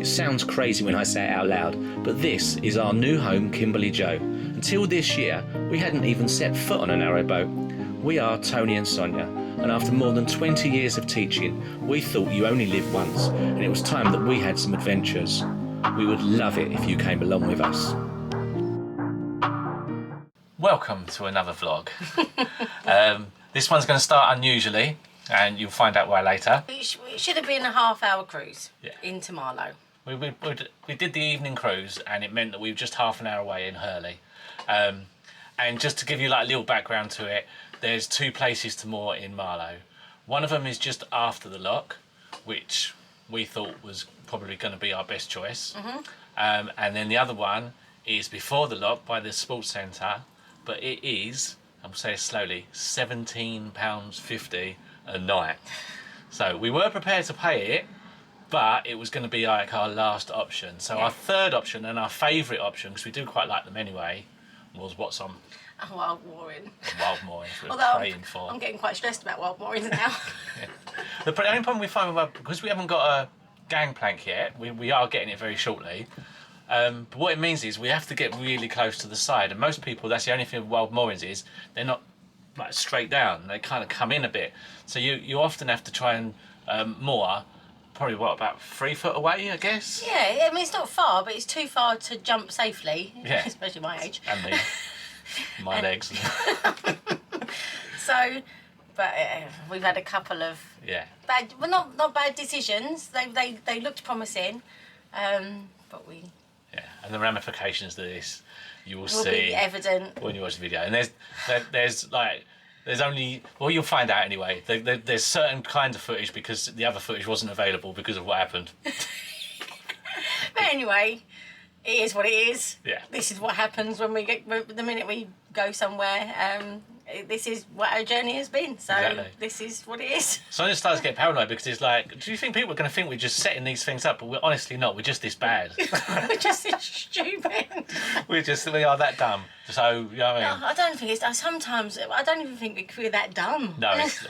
sounds crazy when I say it out loud, but this is our new home, Kimberley Joe. Until this year, we hadn't even set foot on a narrowboat. We are Tony and Sonia, and after more than 20 years of teaching, we thought you only live once, and it was time that we had some adventures. We would love it if you came along with us. Welcome to another vlog. This one's going to start unusually, and you'll find out why later. It should have been a half-hour cruise into Marlow. We did the evening cruise, and it meant that we were just half an hour away in Hurley. And just to give you like a little background to it, there's two places to moor in Marlow. One of them is just after the lock, which we thought was probably going to be our best choice. And then the other one is before the lock by the sports centre, but it is, I'll say it slowly, £17.50 a night. So we were prepared to pay it, but it was going to be like our last option. So our third option and our favourite option, because we do quite like them anyway, was what's on? Wild mooring. Wild moorings we're praying for. I'm getting quite stressed about wild moorings now. The only problem we find with because we haven't got a gangplank yet, we are getting it very shortly. But what it means is we have to get really close to the side, and most people, that's the only thing with wild moorings is they're not like straight down. They kind of come in a bit. So you often have to try and moor probably about 3 foot away, I guess. Yeah, I mean it's not far, but it's too far to jump safely. Yeah. Especially my age. And me. My legs. So, but we've had a couple of bad, well, not bad decisions. They looked promising, but we. Yeah, and the ramifications of this you will see be evident when you watch the video. And there's only, well, you'll find out anyway. There's certain kinds of footage because the other footage wasn't available because of what happened. But anyway. It is what it is. Yeah. This is what happens when the minute we go somewhere. This is what our journey has been. So This is what it is. So I just started to get paranoid because it's like, do you think people are going to think we're just setting these things up? But we're honestly not. We're just this bad. We're just this stupid. We are that dumb. So, you know what I mean? No, I don't think it's. Sometimes I don't even think we're that dumb. No, it's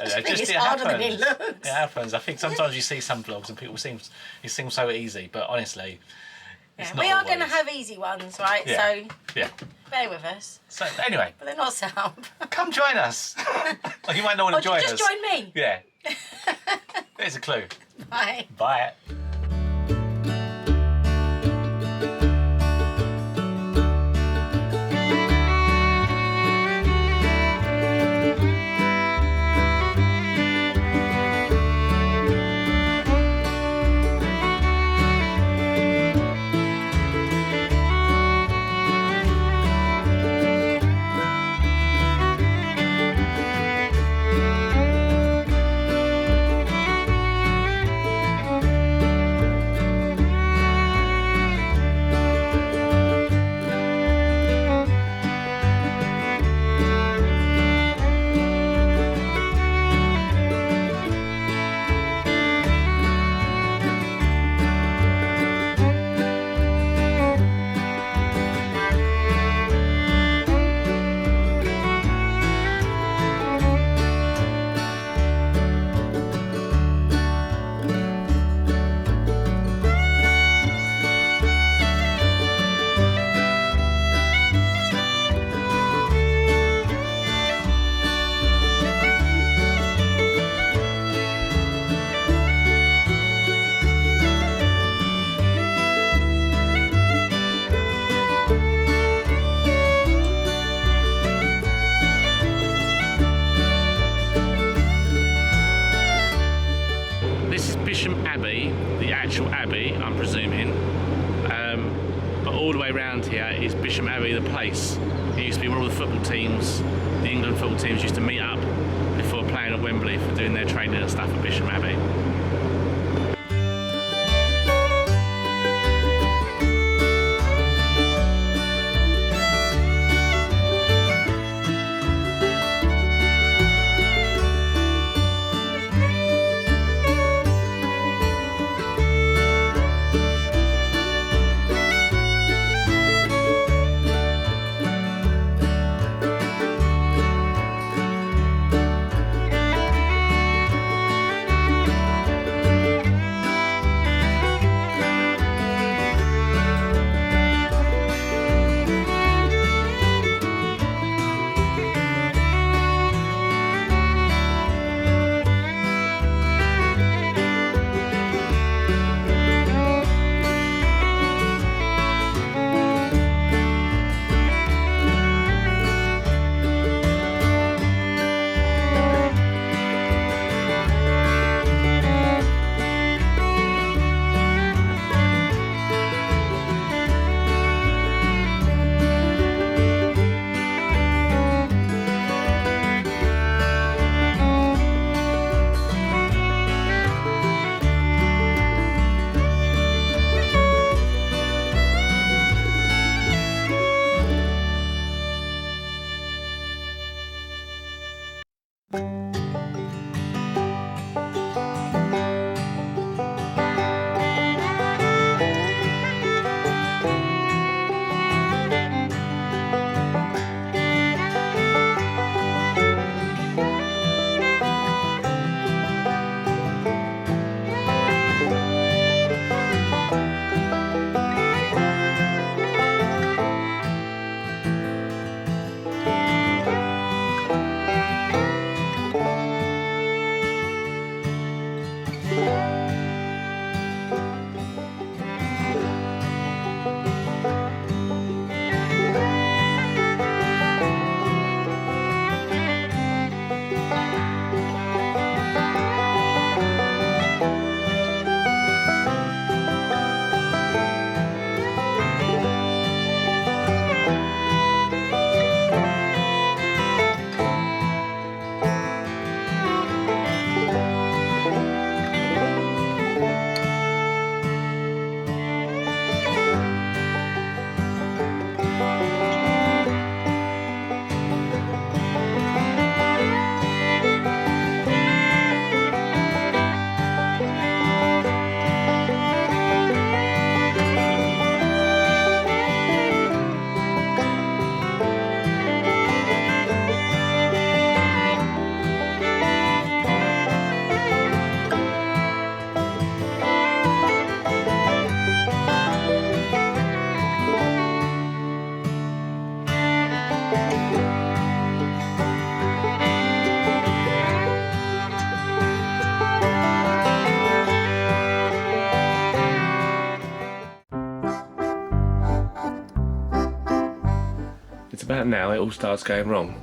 harder than it looks. It happens. I think sometimes you see some vlogs and people it seems so easy, but honestly. We are going to have easy ones, right? Yeah. So bear with us. So anyway, but they're not set up. Come join us. Like you might not want to join us. Just join me. Yeah. There's a clue. Bye. Bye. Abbey, the actual Abbey, I'm presuming, but all the way around here is Bisham Abbey, the place. It used to be where all the football teams, the England football teams, used to meet up before playing at Wembley for doing their training and stuff at Bisham Abbey. about now it all starts going wrong.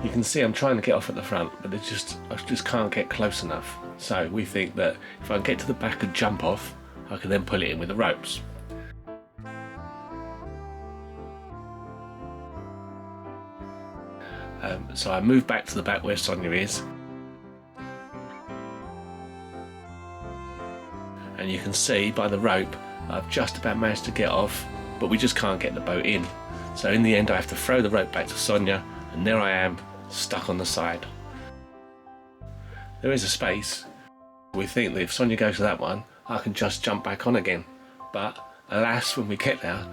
You can see I'm trying to get off at the front, but I just can't get close enough. So we think that if I can get to the back and jump off, I can then pull it in with the ropes. So I move back to the back where Sonia is. And you can see by the rope, I've just about managed to get off, but we just can't get the boat in. So in the end I have to throw the rope back to Sonia, and there I am, stuck on the side. There is a space. We think that if Sonia goes to that one, I can just jump back on again. But alas, when we get there,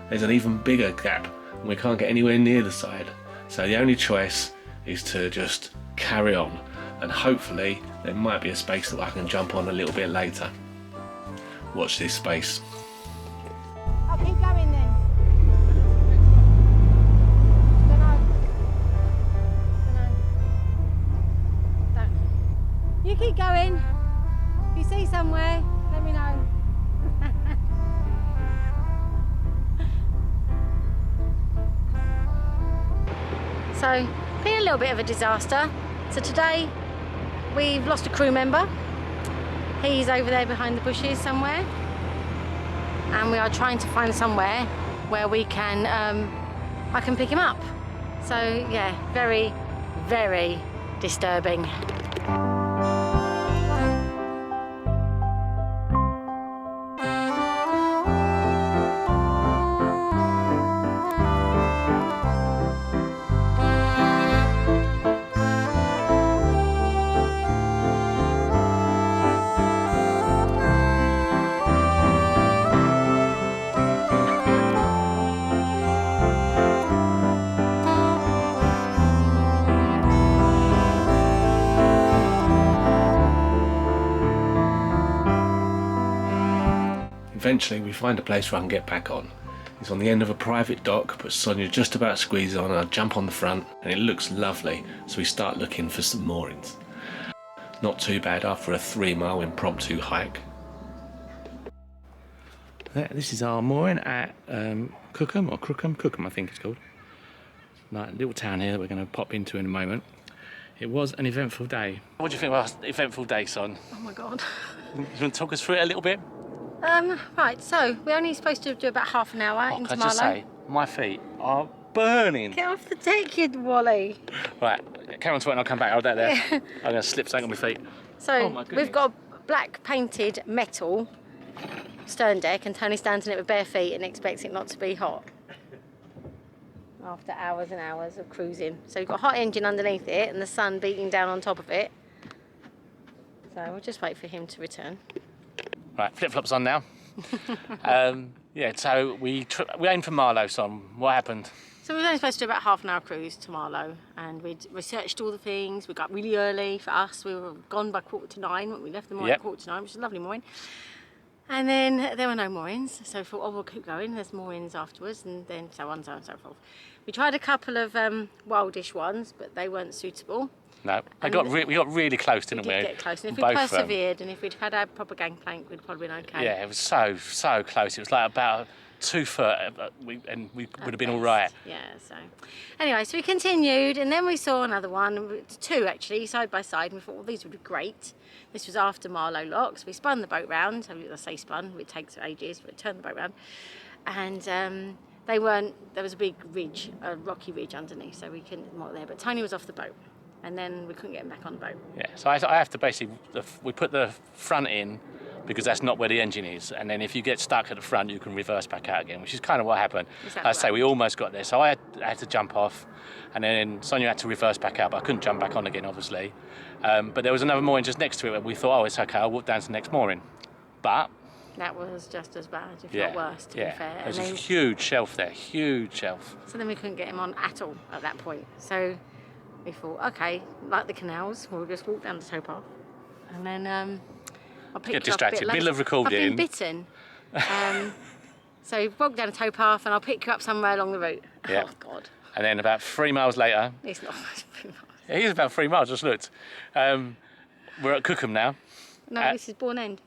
there's an even bigger gap, and we can't get anywhere near the side. So the only choice is to just carry on, and hopefully there might be a space that I can jump on a little bit later. Watch this space. I'll keep going then. You keep going. If you see somewhere, let me know. So, been a little bit of a disaster. So today, we've lost a crew member. He's over there behind the bushes somewhere. And we are trying to find somewhere where we can, I can pick him up. So yeah, very, very disturbing. Eventually we find a place where I can get back on. It's on the end of a private dock, but Sonia just about squeezes on, and I jump on the front and it looks lovely, so we start looking for some moorings. Not too bad after a 3-mile impromptu hike. This is our mooring at Cookham, or Cookham I think it's called. Like a little town here that we're going to pop into in a moment. It was an eventful day. What do you think about eventful day, son? Oh my God. You want to talk us through it a little bit? Right, so we're only supposed to do about half an hour into Can I Marlow. just say, my feet are burning. Get off the deck, you Wally. Right, carry on to it and I'll come back. Hold that there. I'm going to slip something on my feet. So we've got a black painted metal stern deck, and Tony stands in it with bare feet and expects it not to be hot. After hours and hours of cruising. So you've got a hot engine underneath it and the sun beating down on top of it. So we'll just wait for him to return. Right, flip-flops on now. Yeah, so we aimed for Marlow, son. What happened? So we were only supposed to do about half an hour cruise to Marlow, and we'd researched all the things. We got really early for us. We were gone by 8:45 when we left the mooring at 8:45, which is a lovely mooring. And then there were no moorings, so we thought, oh, we'll keep going. There's moorings afterwards, and then so on, so on, and so forth. We tried a couple of wildish ones, but they weren't suitable. No, we got really close, didn't we? We did get close, and if we persevered, and if we'd had our proper gangplank, we'd probably been okay. Yeah, it was so close. It was like about 2 foot, and we would have been all right. Yeah, so anyway, so we continued, and then we saw another one, 2 actually, side by side, and we thought, well, these would be great. This was after Marlow locks. We spun the boat round. I say spun, it takes ages, but turned the boat round, and they weren't. There was a big ridge, a rocky ridge underneath, so we couldn't moor there. But Tony was off the boat, and then we couldn't get him back on the boat. Yeah, so I have to basically, we put the front in because that's not where the engine is, and then if you get stuck at the front, you can reverse back out again, which is kind of what happened. Exactly. I say we almost got there, so I had to jump off, and then Sonia had to reverse back out, but I couldn't jump back on again, obviously. But there was another mooring just next to it, and we thought, oh, it's okay, I'll walk down to the next mooring. But that was just as bad, if not worse, to be fair. There's a huge shelf there, huge shelf. So then we couldn't get him on at all at that point. So we thought, okay, like the canals, we'll just walk down the towpath, and then I'll pick get you up a bit distracted. later. Middle of recording. I've been bitten. So walk down the towpath, and I'll pick you up somewhere along the route. Yeah. Oh God. And then about 3 miles later. It's not 3 miles. It is about 3 miles. Just looked. We're at Cookham now. No, this is Bourneend.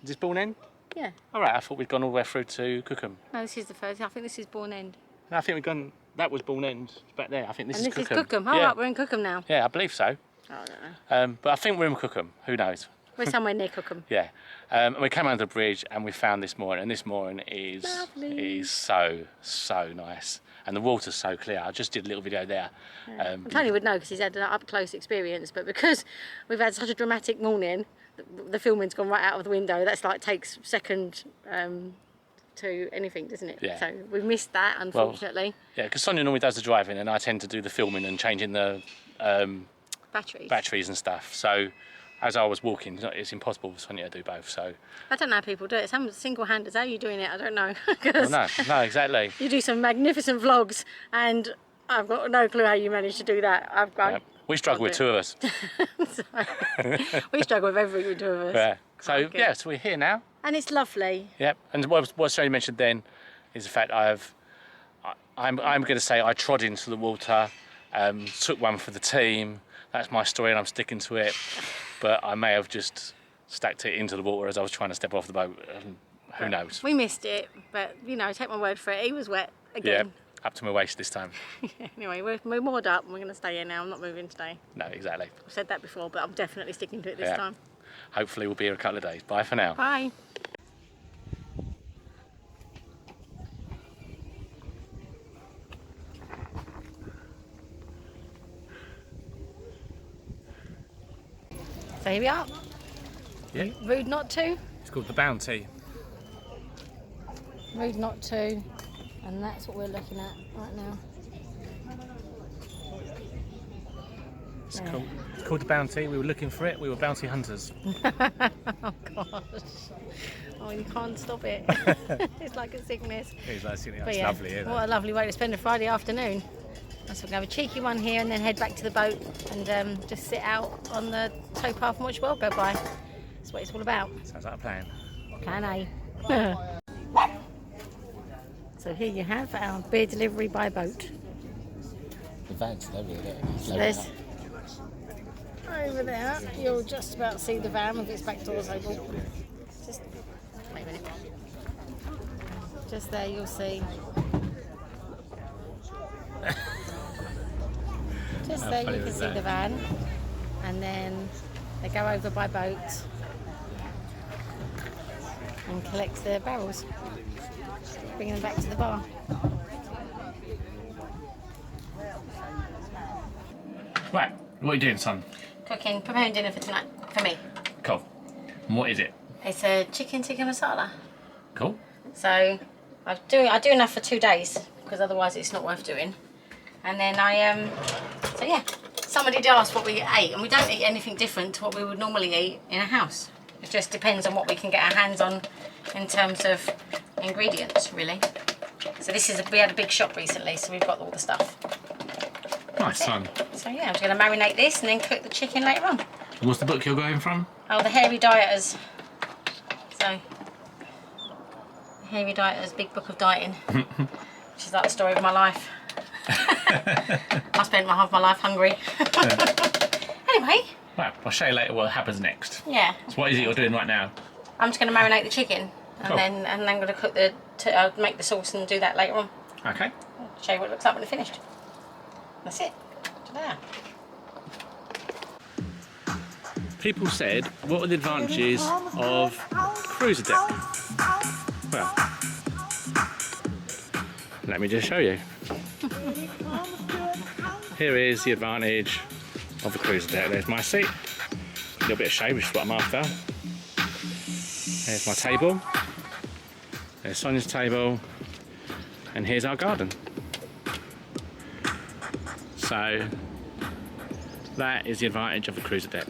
Is this Bourneend? Yeah. All right. I thought we'd gone all the way through to Cookham. No, this is the first. I think this is Bourneend. No, I think we've gone. that was Bourneend back there. I think this And is this Cookham. is Cookham. Oh, yeah. right, we're in Cookham now. Yeah, I believe so. Oh, I don't know. But I think we're in Cookham. Who knows? We're somewhere near Cookham. Yeah. And we came under the bridge and we found this mooring, and this mooring is so nice. And the water's so clear. I just did a little video there. Yeah. Tony would know because he's had an up-close experience, but because we've had such a dramatic morning, the filming's gone right out of the window. That's like takes second to anything, doesn't it? Yeah. So we've missed that, unfortunately. Well, yeah, because Sonia normally does the driving and I tend to do the filming and changing the batteries and stuff. So as I was walking, it's impossible for Sonia to do both. So I don't know how people do it. Some single-handers. How are you doing it? I don't know. well, no, exactly. You do some magnificent vlogs, and I've got no clue how you manage to do that. Yeah. We struggle with two of us. We struggle with everything, two of us. Yeah. So yeah, so we're here now. And it's lovely. Yep. And what Sonia mentioned then is the fact I'm going to say I trod into the water, took one for the team. That's my story, and I'm sticking to it. But I may have just stacked it into the water as I was trying to step off the boat. Who knows? We missed it, but you know, take my word for it. He was wet again. Yeah, up to my waist this time. Anyway, we're moored up, and we're going to stay here now. I'm not moving today. No, exactly. I've said that before, but I'm definitely sticking to it this time. Hopefully we'll be here a couple of days. Bye for now. Bye. So here we are. Yeah. Rude not to. It's called the Bounty. Rude not to. And that's what we're looking at right now. It's called the Bounty. We were looking for it. We were bounty hunters. Oh gosh. Oh, you can't stop it. It's like a sickness. It's like sickness. But It's yeah, lovely, isn't it? what a lovely way to spend a Friday afternoon. So we're going to have a cheeky one here and then head back to the boat and just sit out on the towpath and watch the world go by. That's what it's all about. Sounds like a plan. Plan A. So here you have our beer delivery by boat. The van's lovely, isn't it? There's over there, you'll just about see the van with its back doors open. Just wait a minute. Just there, you'll see. Just there, you can see the van, and then they go over by boat and collect the barrels, bringing them back to the bar. Right, what are you doing, son? Cooking, preparing dinner for tonight, for me. Cool. And what is it? It's a chicken tikka masala. Cool. So I do enough for 2 days because otherwise it's not worth doing. And then so yeah, somebody did ask what we ate, and we don't eat anything different to what we would normally eat in a house. It just depends on what we can get our hands on in terms of ingredients, really. So we had a big shop recently, so we've got all the stuff. Nice, son. So yeah, I'm just going to marinate this and then cook the chicken later on. And what's the book you're going from? Oh, the Hairy Dieters. So, Hairy Dieters, Big Book of Dieting, which is like the story of my life. I spent half my life hungry. Anyway. Right, I'll show you later what happens next. Yeah. So what is it you're doing right now? I'm just going to marinate the chicken, and Cool. then I'm going to cook make the sauce and do that later on. Okay. I'll show you what it looks like when it's finished. That's it. Ta-da. People said, what are the advantages of cruiser deck? Well, let me just show you. Here is the advantage of a cruiser deck. There's my seat, a little bit of shade, which is what I'm after. There's my table, there's Sonia's table, and here's our garden. So that is the advantage of a cruiser deck.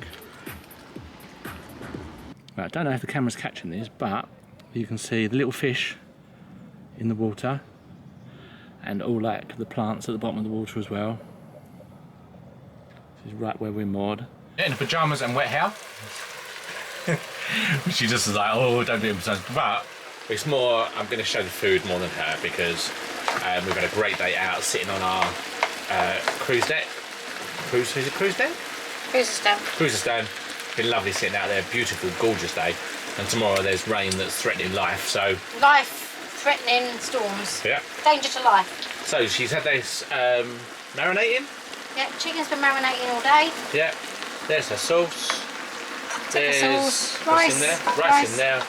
Right, I don't know if the camera's catching this, but you can see the little fish in the water and all like the plants at the bottom of the water as well. This is right where we're moored. In pyjamas and wet hair. She just is like, oh, don't do it. But it's more, I'm going to show the food more than her because we've had a great day out sitting on our cruise deck. Is it cruise deck? Cruiser stand. Cruiser stand. Been lovely sitting out there, beautiful, gorgeous day. And tomorrow there's rain that's threatening life, so... Life-threatening storms. Yeah. Danger to life. So she's had this marinating. Yeah, chicken's been marinating all day. Yeah. There's her sauce. There's sauce, what's rice, in there. Rice in there.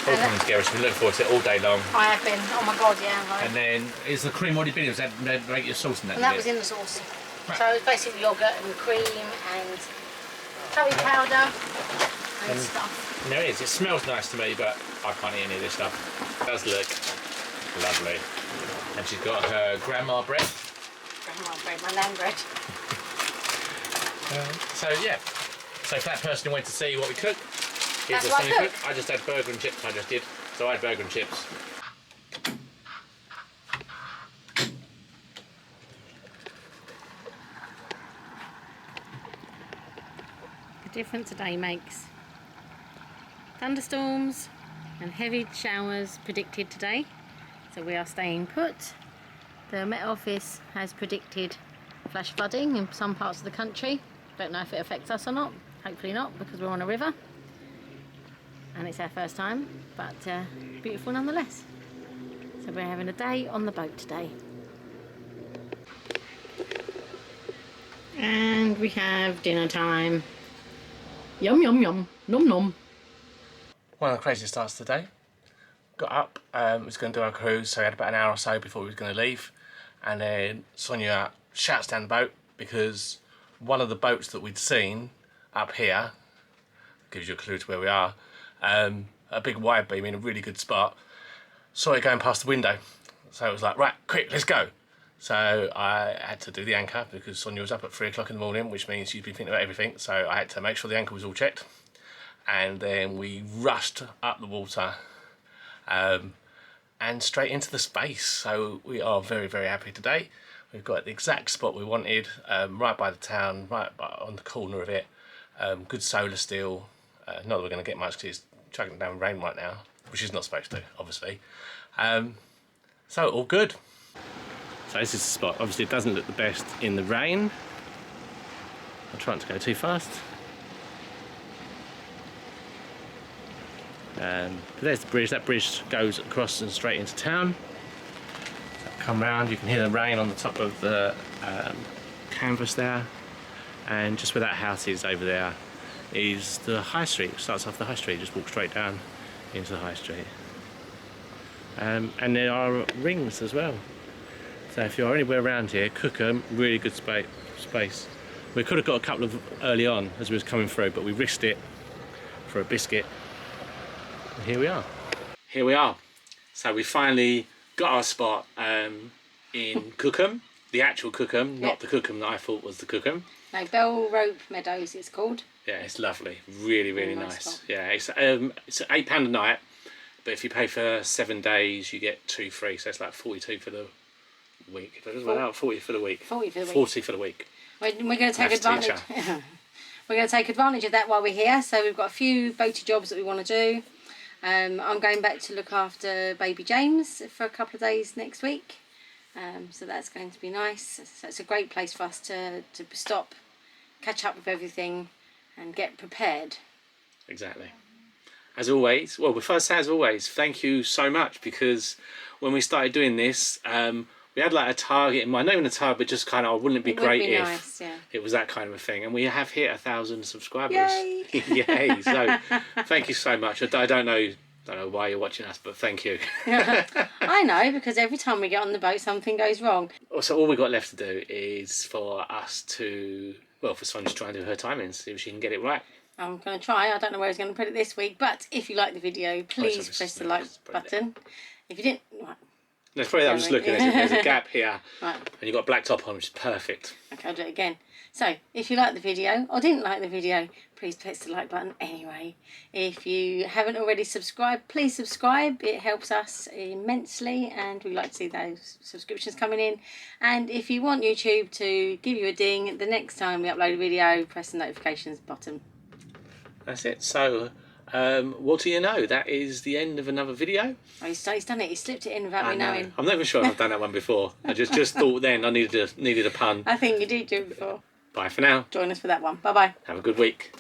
All comes together. She's been looking forward to it all day long. I have been. Oh my god, yeah. Right. And then is the cream already been? Was that make your sauce in that? And that was in the sauce. Right. So it's basically yogurt and cream and curry powder and stuff. And there it is. It smells nice to me, but I can't eat any of this stuff. It does look lovely. And she's got her grandma bread. Grandma bread, my nan bread. So yeah. So for that person who went to see what we cooked, here's That's what I cooked. I just had burger and chips. I just did. So I had burger and chips. The difference today makes thunderstorms and heavy showers predicted today. So we are staying put. The Met Office has predicted flash flooding in some parts of the country. Don't know if it affects us or not. Hopefully not, because we're on a river. And it's our first time, but beautiful nonetheless. So we're having a day on the boat today. And we have dinner time. Yum yum yum, nom nom. One of the craziest starts of the day. Got up, was going to do our cruise, so we had about an hour or so before we was going to leave. And then Sonia shouts down the boat because one of the boats that we'd seen up here, gives you a clue to where we are, a big wide beam in a really good spot, saw it going past the window. So it was like, right, quick, let's go. So I had to do the anchor because Sonia was up at 3 o'clock in the morning, which means she'd be thinking about everything. So I had to make sure the anchor was all checked. And then we rushed up the water and straight into the space. So we are very, very happy today. We've got the exact spot we wanted, right by the town, right on the corner of it. Good solar still. Not that we're going to get much because it's chugging down rain right now, which is not supposed to, obviously. So all good. So this is the spot. Obviously it doesn't look the best in the rain. I'm trying to go too fast. But there's the bridge. That bridge goes across and straight into town. So come round, you can hear the rain on the top of the canvas there. And just where that house is over there is the high street. It starts off the high street, just walk straight down into the high street. And there are rings as well. So if you're anywhere around here, Cookham, really good space. We could have got a couple of early on as we was coming through, but we risked it for a biscuit. And here we are. Here we are. So we finally got our spot in Cookham, the actual Cookham, not the Cookham that I thought was the Cookham. No, Bell Rope Meadows it's called. Yeah, it's lovely. Really, really nice. Spot. Yeah, it's £8 a night, but if you pay for 7 days, you get 2 free. So it's like 42 for the week. If it was about 40 for the week. 40 for the week. 40 for the week. We're going to take advantage. We're going to take advantage of that while we're here. So we've got a few boaty jobs that we want to do. I'm going back to look after baby James for a couple of days next week. So that's going to be nice. So it's a great place for us to stop, catch up with everything and get prepared. Exactly. As always, well, before I say as always, thank you so much, because when we started doing this, we had like a target in mind, not even a target, but just kind of, wouldn't it be great if nice, yeah. It was that kind of a thing. And we have hit 1,000 subscribers. Yay! Yay! So thank you so much. I don't know why you're watching us, but thank you. I know, because every time we get on the boat, something goes wrong. So all we've got left to do is for us to, well, for Sonia to try and do her timings, see if she can get it right. I'm going to try. I don't know where he's going to put it this week, but if you like the video, please press the like button. If you didn't... Right. That's probably that. I'm just looking at it. There's a gap here, right. And you've got a black top on, which is perfect. Okay, I'll do it again. So, if you like the video, or didn't like the video, please press the like button anyway. If you haven't already subscribed, please subscribe. It helps us immensely, and we like to see those subscriptions coming in. And if you want YouTube to give you a ding the next time we upload a video, press the notifications button. That's it. So, what do you know? That is the end of another video. Oh, he's done it. He slipped it in without me knowing. I'm not even sure if I've done that one before. I just thought then I needed a pun. I think you did do it before. Bye for now. Join us for that one. Bye-bye. Have a good week.